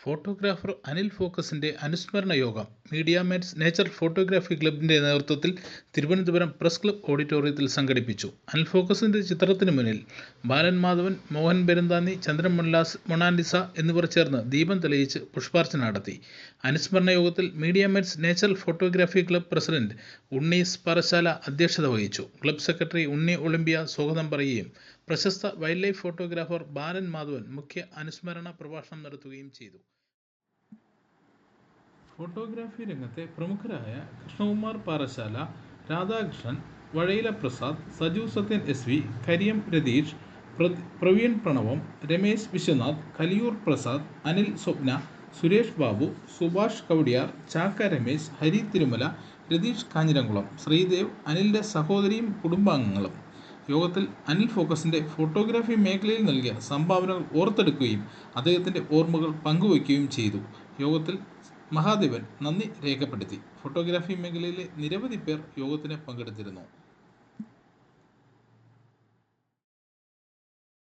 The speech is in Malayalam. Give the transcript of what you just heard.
ഫോട്ടോഗ്രാഫർ അനിൽ ഫോക്കസിന്റെ അനുസ്മരണ യോഗം മീഡിയ മേറ്റ്സ് നേച്ചർ ഫോട്ടോഗ്രാഫി ക്ലബിന്റെ നേതൃത്വത്തിൽ തിരുവനന്തപുരം പ്രസ് ക്ലബ് ഓഡിറ്റോറിയത്തിൽ സംഘടിപ്പിച്ചു. അനിൽ ഫോക്കസിന്റെ ചിത്രത്തിന് മുന്നിൽ ബാലൻ മാധവൻ, മോഹൻ പെരുന്താന്നി, ചന്ദ്രൻ മൊണാലിസ എന്നിവർ ചേർന്ന് ദീപം തെളിയിച്ച് പുഷ്പാർച്ചന നടത്തി. അനുസ്മരണ യോഗത്തിൽ media mates nature photography club president Unni Parassala അധ്യക്ഷത വഹിച്ചു. ക്ലബ് സെക്രട്ടറി ഉണ്ണി ഒളിമ്പിയ സ്വാഗതം പറയുകയും പ്രശസ്ത wildlife photographer Balan Madhavan മുഖ്യ അനുസ്മരണ പ്രഭാഷണം നടത്തുകയും ചെയ്തു. ഫോട്ടോഗ്രാഫി രംഗത്തെ പ്രമുഖരായ കൃഷ്ണകുമാർ പാറശാല, രാധാകൃഷ്ണൻ, വഴയില പ്രസാദ്, സജു സത്യൻ SV, കരിയം രതീഷ്, പ്രവീൺ പ്രണവം, രമേശ് വിശ്വനാഥ്, കലിയൂർ പ്രസാദ്, അനിൽ സ്വപ്ന, സുരേഷ് ബാബു, സുഭാഷ് കവടിയാർ, ചാക്ക രമേശ്, ഹരി തിരുമല, രതീഷ് കാഞ്ഞിരംകുളം, ശ്രീദേവ്, അനിലിന്റെ സഹോദരിയും കുടുംബാംഗങ്ങളും യോഗത്തിൽ അനിൽ ഫോക്കസിന്റെ ഫോട്ടോഗ്രാഫി മേഖലയിൽ നൽകിയ സംഭാവനകൾ ഓർത്തെടുക്കുകയും അദ്ദേഹത്തിന്റെ ഓർമ്മകൾ പങ്കുവയ്ക്കുകയും ചെയ്തു. യോഗത്തിൽ മഹാദേവൻ നന്ദി രേഖപ്പെടുത്തി. ഫോട്ടോഗ്രാഫി മേഖലയിലെ നിരവധി പേർ യോഗത്തിന് പങ്കെടുത്തിരുന്നു.